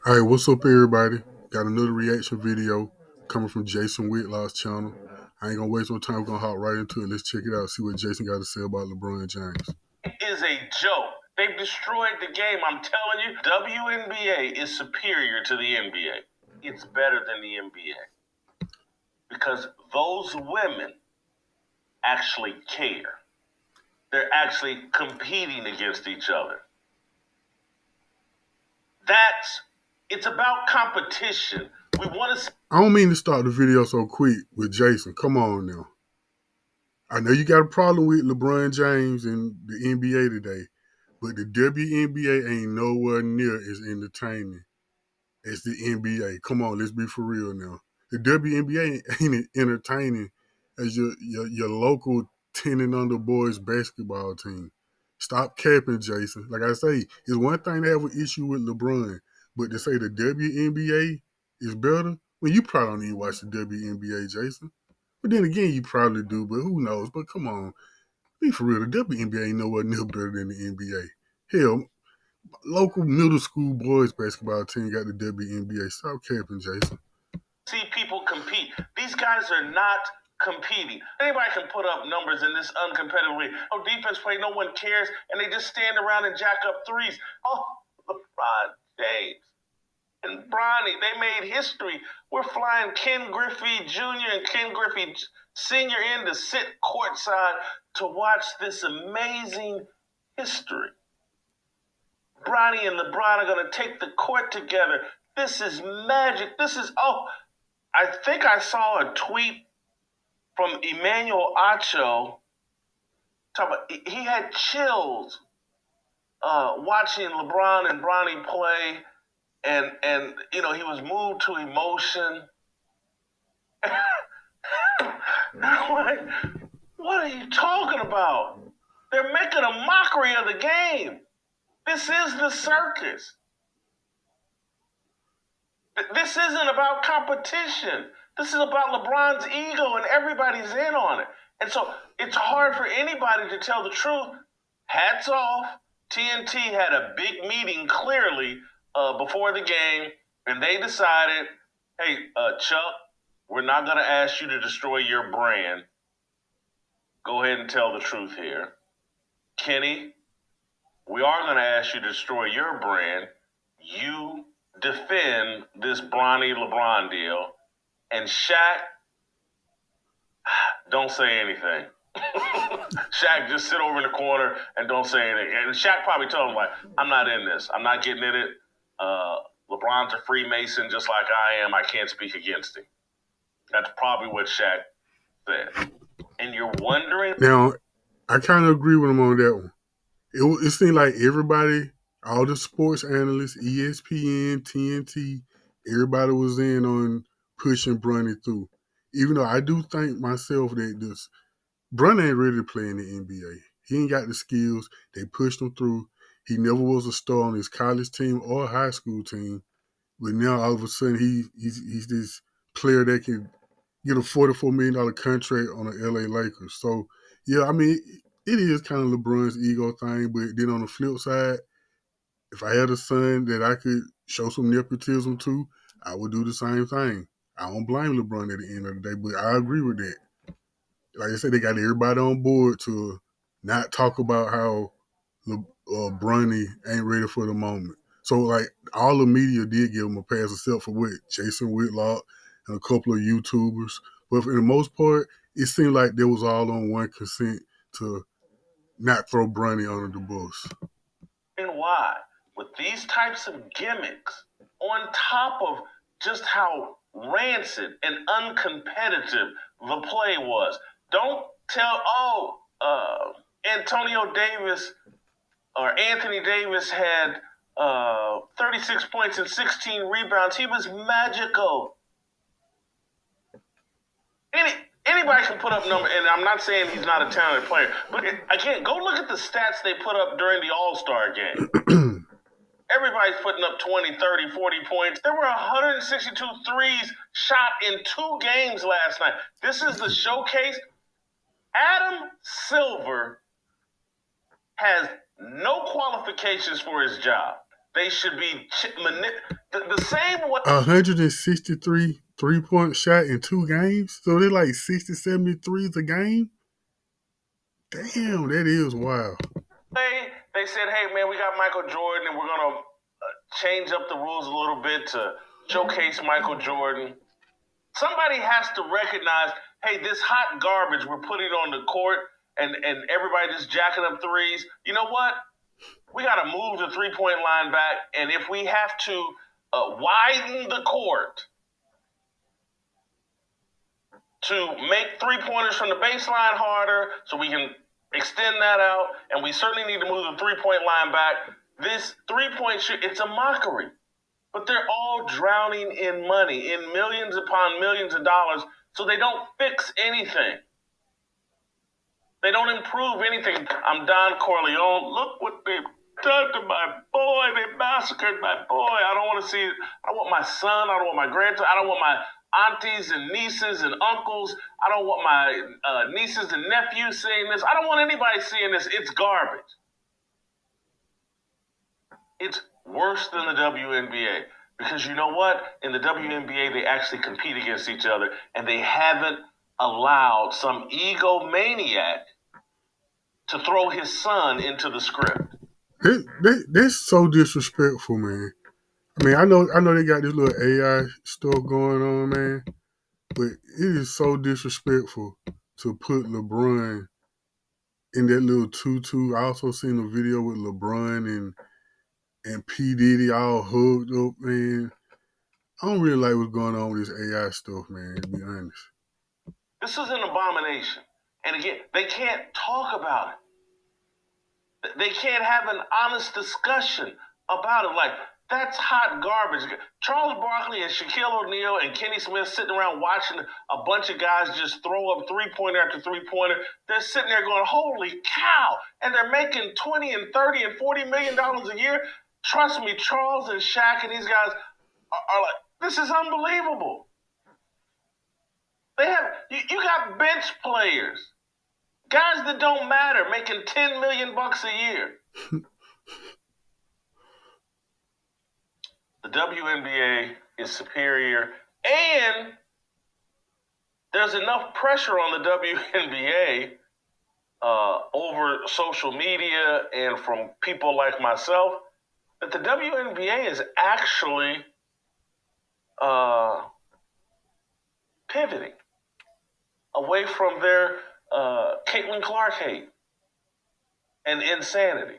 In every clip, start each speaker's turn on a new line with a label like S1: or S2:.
S1: All right, what's up, everybody? Got another reaction video coming from Jason Whitlock's channel. I ain't gonna waste no time. We're gonna hop right into it. Let's check it out. See what Jason got to say about LeBron James.
S2: It is a joke. They've destroyed the game. I'm telling you, WNBA is superior to the NBA. It's better than the NBA because those women actually care. They're actually competing against each other. It's about competition. We want to.
S1: I don't mean to start the video so quick with Jason. Come on now. I know you got a problem with LeBron James and the NBA today, but the WNBA ain't nowhere near as entertaining as the NBA. Come on, let's be for real now. The WNBA ain't entertaining as your local 10 and under boys basketball team. Stop capping, Jason. Like I say, it's one thing to have an issue with LeBron, but to say the WNBA is better, well, you probably don't even watch the WNBA, Jason. But then again, you probably do, but who knows? But come on, be for real. The WNBA ain't nowhere near better than the NBA. Hell, local middle school boys basketball team got the WNBA. Stop capping, Jason.
S2: See people compete. These guys are not competing. Anybody can put up numbers in this uncompetitive league. No defense play, no one cares, and they just stand around and jack up threes. Oh, LeBron James and Bronny, they made history. We're flying Ken Griffey Jr. and Ken Griffey Sr. in to sit courtside to watch this amazing history. Bronny and LeBron are going to take the court together. This is magic. I think I saw a tweet from Emmanuel Acho. He had chills watching LeBron and Bronny play, and he was moved to emotion. I'm like, what are you talking about? They're making a mockery of the game. This is the circus. This isn't about competition. This is about LeBron's ego, and everybody's in on it. And so it's hard for anybody to tell the truth. Hats off. TNT had a big meeting clearly before the game, and they decided, hey, Chuck, we're not going to ask you to destroy your brand. Go ahead and tell the truth here. Kenny, we are going to ask you to destroy your brand. You defend this Bronny LeBron deal, and Shaq, don't say anything. Shaq just sit over in the corner and don't say anything. And Shaq probably told him, like, I'm not in this. I'm not getting in it. LeBron's a Freemason just like I am. I can't speak against him. That's probably what Shaq said. And you're wondering.
S1: Now, I kind of agree with him on that one. It seemed like everybody, all the sports analysts, ESPN, TNT, everybody was in on pushing Bronny through. Even though I do think myself that Bronny ain't ready to play in the NBA. He ain't got the skills. They pushed him through. He never was a star on his college team or high school team. But now all of a sudden he's this player that can get a $44 million contract on the LA Lakers. So yeah, I mean it is kind of LeBron's ego thing, but then on the flip side, if I had a son that I could show some nepotism to, I would do the same thing. I don't blame LeBron at the end of the day, but I agree with that. Like I said, they got everybody on board to not talk about how Bronny ain't ready for the moment. So like all the media did give him a pass except for what Jason Whitlock and a couple of YouTubers. But for the most part, it seemed like they was all on one consent to not throw Bronny under the bus.
S2: And why? With these types of gimmicks, on top of just how rancid and uncompetitive the play was. Don't tell, Antonio Davis or Anthony Davis had 36 points and 16 rebounds. He was magical. Anybody can put up numbers, and I'm not saying he's not a talented player, but again, go look at the stats they put up during the All-Star game. Everybody's putting up 20, 30, 40 points. There were 162 threes shot in 2 games last night. This is the showcase. Adam Silver has no qualifications for his job. They should be the same way.
S1: 163 3-point shot in 2 games. So they're like 60, 73s a game. Damn, that is wild.
S2: They said, hey, man, we got Michael Jordan, and we're going to change up the rules a little bit to showcase Michael Jordan. Somebody has to recognize, hey, this hot garbage we're putting on the court and everybody just jacking up threes. You know what? We got to move the three-point line back, and if we have to widen the court to make three-pointers from the baseline harder so we can extend that out, and we certainly need to move the three-point line back. This three-point shoot, it's a mockery. But they're all drowning in money, in millions upon millions of dollars, so they don't fix anything. They don't improve anything. I'm Don Corleone. Look what they've done to my boy. They massacred my boy. I don't want to see it. I don't want my son. I don't want my grandson. I don't want my aunties and nieces and uncles. I don't want my nieces and nephews seeing this. I don't want anybody seeing this. It's garbage. It's worse than the WNBA. Because you know what? In the WNBA, they actually compete against each other, and they haven't allowed some egomaniac to throw his son into the script.
S1: That's so disrespectful, man. I mean, I know they got this little AI stuff going on, man, but it is so disrespectful to put LeBron in that little tutu. I also seen a video with LeBron and P. Diddy all hugged up, man. I don't really like what's going on with this AI stuff, man, to be honest.
S2: This is an abomination. And again, they can't talk about it. They can't have an honest discussion about it. Like, that's hot garbage. Charles Barkley and Shaquille O'Neal and Kenny Smith sitting around watching a bunch of guys just throw up three-pointer after three-pointer. They're sitting there going, holy cow. And they're making $20 and $30 and $40 million a year. Trust me, Charles and Shaq and these guys are like, this is unbelievable. They have you got bench players, guys that don't matter, making $10 million a year. The WNBA is superior, and there's enough pressure on the WNBA over social media and from people like myself that the WNBA is actually pivoting away from their Caitlin Clark hate and insanity.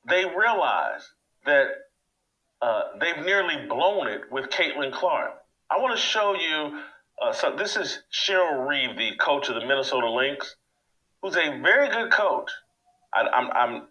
S2: They realize that they've nearly blown it with Caitlin Clark. I want to show you. So this is Cheryl Reeve, the coach of the Minnesota Lynx, who's a very good coach. I'm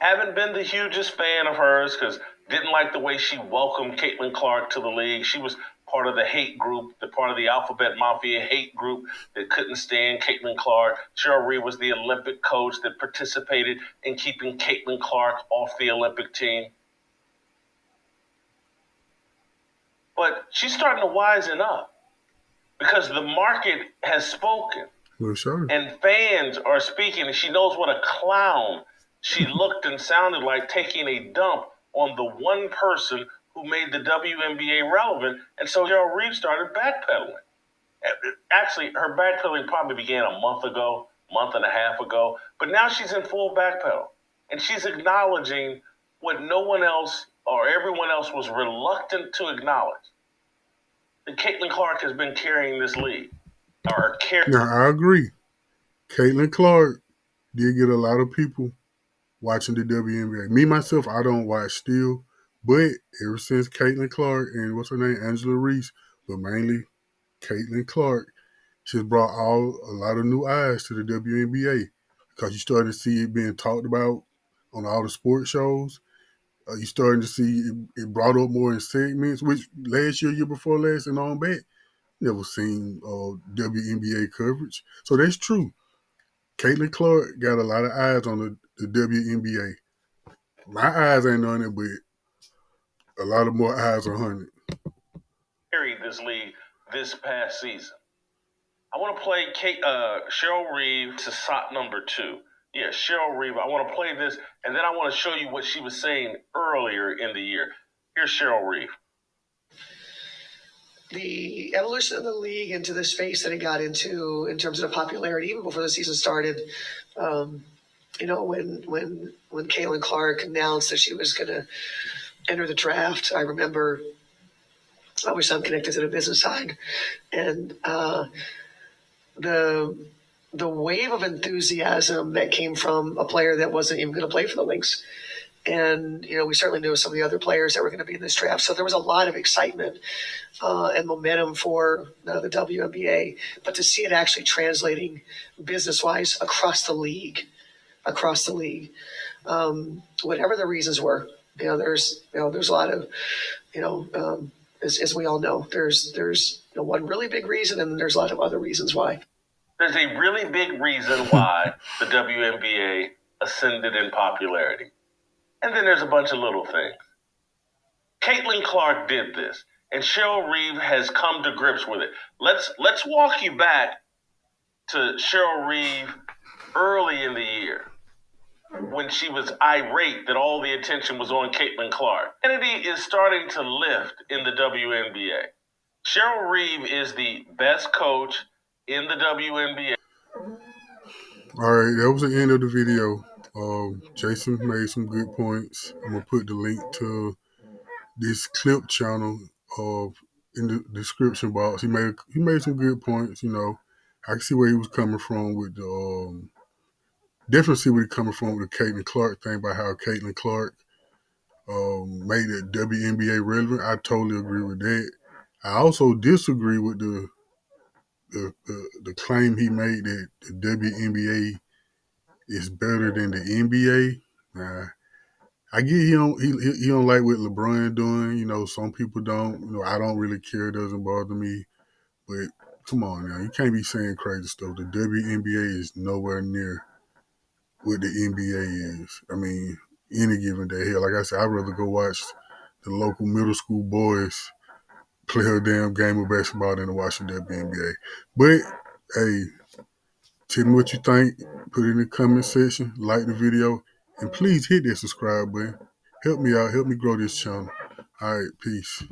S2: haven't been the hugest fan of hers because didn't like the way she welcomed Caitlin Clark to the league. She was part of the hate group, the part of the Alphabet Mafia hate group that couldn't stand Caitlin Clark. Cheryl Reeve was the Olympic coach that participated in keeping Caitlin Clark off the Olympic team. But she's starting to wisen up because the market has spoken.
S1: Well, sure.
S2: And fans are speaking, and she knows what a clown she looked and sounded like taking a dump on the one person who made the WNBA relevant. And so Cheryl Reeve started backpedaling. Actually, her backpedaling probably began a month and a half ago, but now she's in full backpedal. And she's acknowledging what no one else or everyone else was reluctant to acknowledge. That Caitlin Clark has been carrying this league.
S1: Now, I agree. Caitlin Clark did get a lot of people watching the WNBA. Me, myself, I don't watch still, but ever since Caitlin Clark and what's her name, Angela Reese, but mainly Caitlin Clark, she's brought a lot of new eyes to the WNBA because you're starting to see it being talked about on all the sports shows. You're starting to see it brought up more in segments, which last year before last, and on back, never seen WNBA coverage. So that's true. Caitlin Clark got a lot of eyes on the WNBA. My eyes ain't on it, but a lot of more eyes are on it.
S2: Carried this league this past season. I want to play Cheryl Reeve to shot number 2. Yeah, Cheryl Reeve. I want to play this, and then I want to show you what she was saying earlier in the year. Here's Cheryl Reeve.
S3: The evolution of the league into the space that it got into in terms of the popularity, even before the season started. When Caitlin Clark announced that she was going to enter the draft, I remember, obviously I'm connected to the business side, and the wave of enthusiasm that came from a player that wasn't even going to play for the Lynx. And, we certainly knew some of the other players that were going to be in this draft. So there was a lot of excitement and momentum for the WNBA. But to see it actually translating business-wise across the league, whatever the reasons were, there's a lot of, as we all know, there's one really big reason, and there's a lot of other reasons why.
S2: There's a really big reason why the WNBA ascended in popularity. And then there's a bunch of little things. Caitlin Clark did this, and Cheryl Reeve has come to grips with it. Let's walk you back to Cheryl Reeve early in the year when she was irate that all the attention was on Caitlin Clark. Kennedy is starting to lift in the WNBA. Cheryl Reeve is the best coach in the WNBA.
S1: All right, that was the end of the video. Jason made some good points. I'm gonna put the link to this clip channel in the description box. He made some good points. I can see where he was coming from with the definitely see where he's coming from with the Caitlin Clark thing about how Caitlin Clark made the WNBA relevant. I totally agree with that. I also disagree with the claim he made that the WNBA is better than the NBA. I get he don't like what LeBron doing. Some people don't. I don't really care. It doesn't bother me. But come on now, you can't be saying crazy stuff. The WNBA is nowhere near what the NBA is. I mean, any given day. Hell, like I said, I'd rather go watch the local middle school boys play a damn game of basketball than to watch the WNBA. But hey, tell me what you think. Put it in the comment section. Like the video. And please hit that subscribe button. Help me out. Help me grow this channel. All right. Peace.